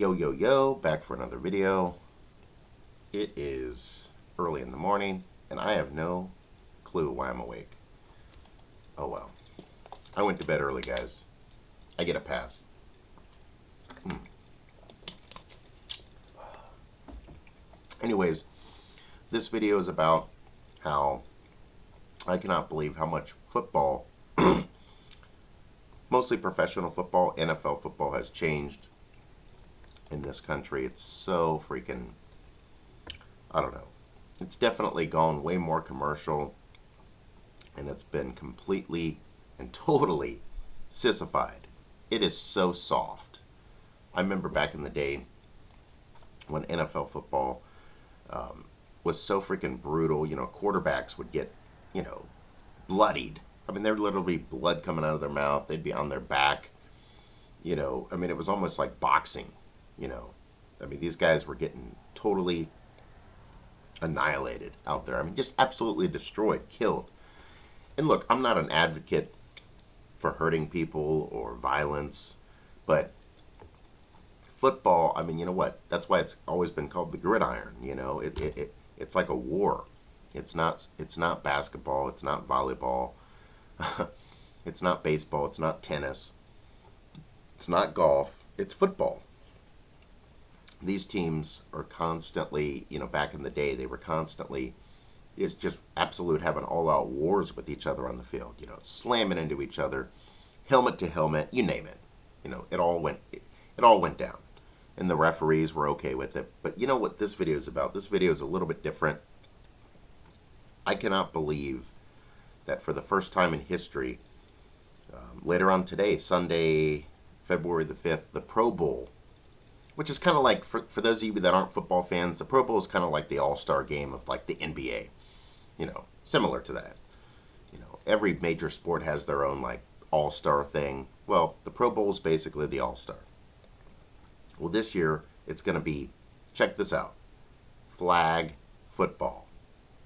Yo, yo, yo, back for another video. It is early in the morning, and I have no clue why I'm awake. Oh well. I went to bed early, guys. I get a pass. Anyways, this video is about how I cannot believe how much football, mostly professional football, NFL football, has changed in this country. It's so freaking, I don't know. It's definitely gone way more commercial, and it's been completely and totally sissified. It is so soft. I remember back in the day when NFL football was so freaking brutal. Quarterbacks would get, bloodied. I mean, there'd literally be blood coming out of their mouth. They'd be on their back. It was almost like boxing. These guys were getting totally annihilated out there. Just absolutely destroyed, killed. And look, I'm not an advocate for hurting people or violence, but football, you know what? That's why it's always been called the gridiron. It's like a war. It's not basketball. It's not volleyball. It's not baseball. It's not tennis. It's not golf. It's football. These teams are constantly, back in the day, they were constantly, it's just absolute having all-out wars with each other on the field, slamming into each other, helmet to helmet, you name it. It all went down. And the referees were okay with it. But you know what this video is about? This video is a little bit different. I cannot believe that for the first time in history, later on today, Sunday, February the 5th, the Pro Bowl, which is kind of like, for those of you that aren't football fans, the Pro Bowl is kind of like the all-star game of like the NBA, similar to that. Every major sport has their own like all-star thing. Well, the Pro Bowl is basically the all-star. Well, this year, it's going to be, check this out, flag football.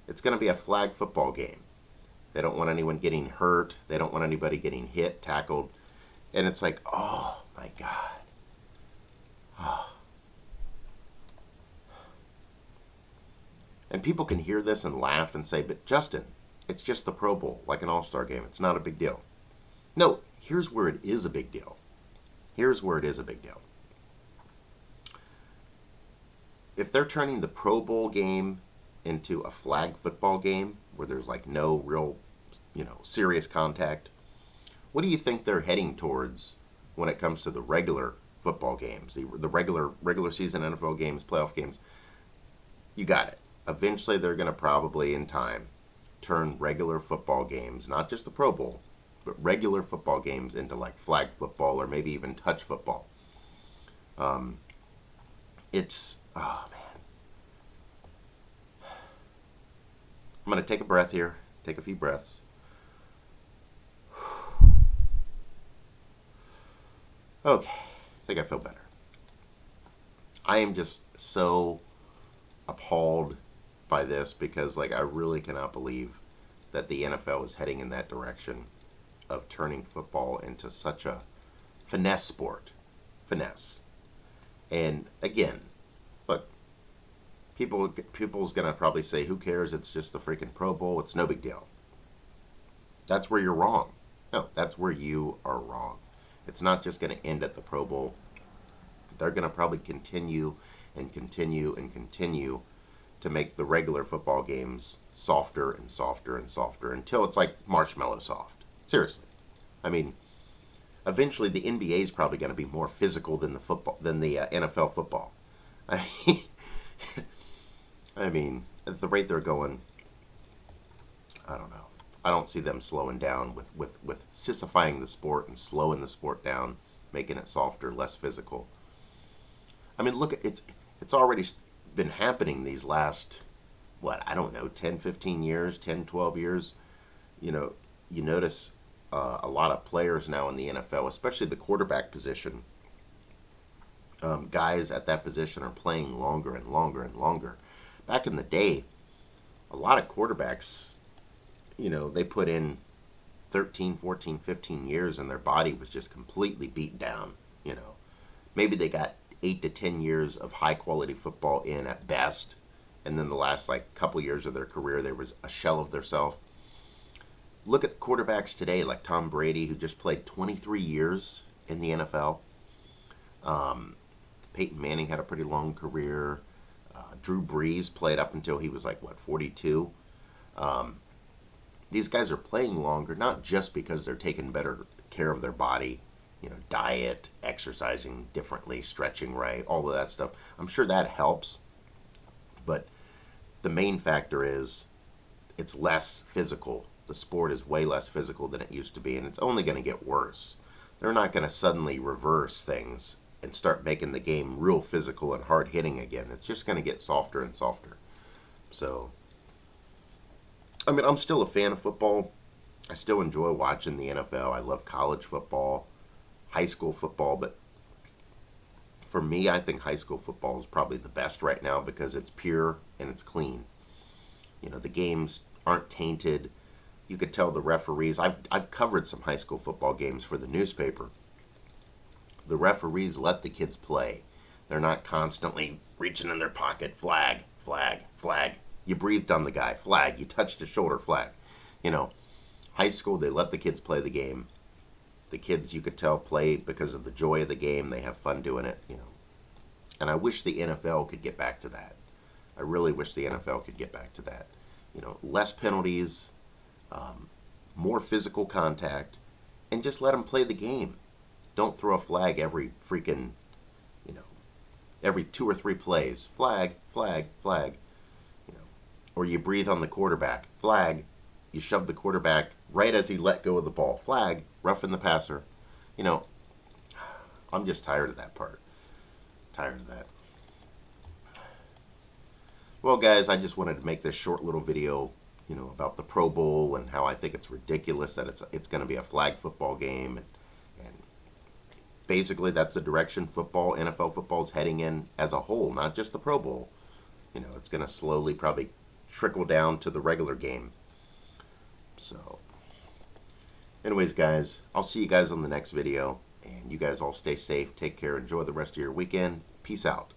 It's going to be a flag football game. They don't want anyone getting hurt. They don't want anybody getting hit, tackled. And it's like, oh, my God. Oh. And people can hear this and laugh and say, but Justin, it's just the Pro Bowl, like an all-star game. It's not a big deal. No, here's where it is a big deal. Here's where it is a big deal. If they're turning the Pro Bowl game into a flag football game where there's like no real, serious contact, what do you think they're heading towards when it comes to the regular football games, the regular season NFL games, playoff games? You got it. Eventually they're going to probably in time turn regular football games, not just the Pro Bowl, but regular football games into like flag football or maybe even touch football. Oh man. I'm going to take a breath here, take a few breaths. Okay, I think I feel better. I am just so appalled by this because, I really cannot believe that the NFL is heading in that direction of turning football into such a finesse sport. Finesse. And again, look, people's going to probably say, who cares? It's just the freaking Pro Bowl. It's no big deal. That's where you're wrong. No, that's where you are wrong. It's not just going to end at the Pro Bowl. They're going to probably continue and continue and continue to make the regular football games softer and softer and softer until it's like marshmallow soft. Seriously. Eventually the NBA is probably going to be more physical than the NFL football. At the rate they're going, I don't know. I don't see them slowing down with sissifying the sport and slowing the sport down, making it softer, less physical. Look, it's already been happening these last, 10, 15 years, 10, 12 years. You notice a lot of players now in the NFL, especially the quarterback position. Guys at that position are playing longer and longer and longer. Back in the day, a lot of quarterbacks, they put in 13, 14, 15 years and their body was just completely beat down. Maybe they got 8 to 10 years of high quality football in at best, and then the last like couple years of their career they was a shell of themselves. Look at quarterbacks today like Tom Brady, who just played 23 years in the NFL. Peyton Manning had a pretty long career. Drew Brees played up until he was like, what, 42? These guys are playing longer, not just because they're taking better care of their body, diet, exercising differently, stretching right, all of that stuff. I'm sure that helps. But the main factor is it's less physical. The sport is way less physical than it used to be, and it's only going to get worse. They're not going to suddenly reverse things and start making the game real physical and hard hitting again. It's just going to get softer and softer. So, I mean, I'm still a fan of football. I still enjoy watching the NFL. I love college football, high school football, but for me, I think high school football is probably the best right now because it's pure and it's clean. The games aren't tainted. You could tell the referees. I've covered some high school football games for the newspaper. The referees let the kids play. They're not constantly reaching in their pocket, flag, flag, flag. You breathed on the guy, flag. You touched his shoulder, flag. High school, they let the kids play the game. The kids, you could tell, play because of the joy of the game. They have fun doing it, And I wish the NFL could get back to that. I really wish the NFL could get back to that. Less penalties, more physical contact, and just let them play the game. Don't throw a flag every freaking, every 2 or 3 plays. Flag, flag, flag. Or you breathe on the quarterback. Flag. You shove the quarterback right as he let go of the ball. Flag. Roughing the passer. I'm just tired of that part. Tired of that. Well, guys, I just wanted to make this short little video, about the Pro Bowl and how I think it's ridiculous that it's going to be a flag football game. And basically, that's the direction NFL football is heading in as a whole, not just the Pro Bowl. It's going to slowly probably trickle down to the regular game. So, anyways, guys, I'll see you guys on the next video. And you guys all stay safe, take care, enjoy the rest of your weekend. Peace out.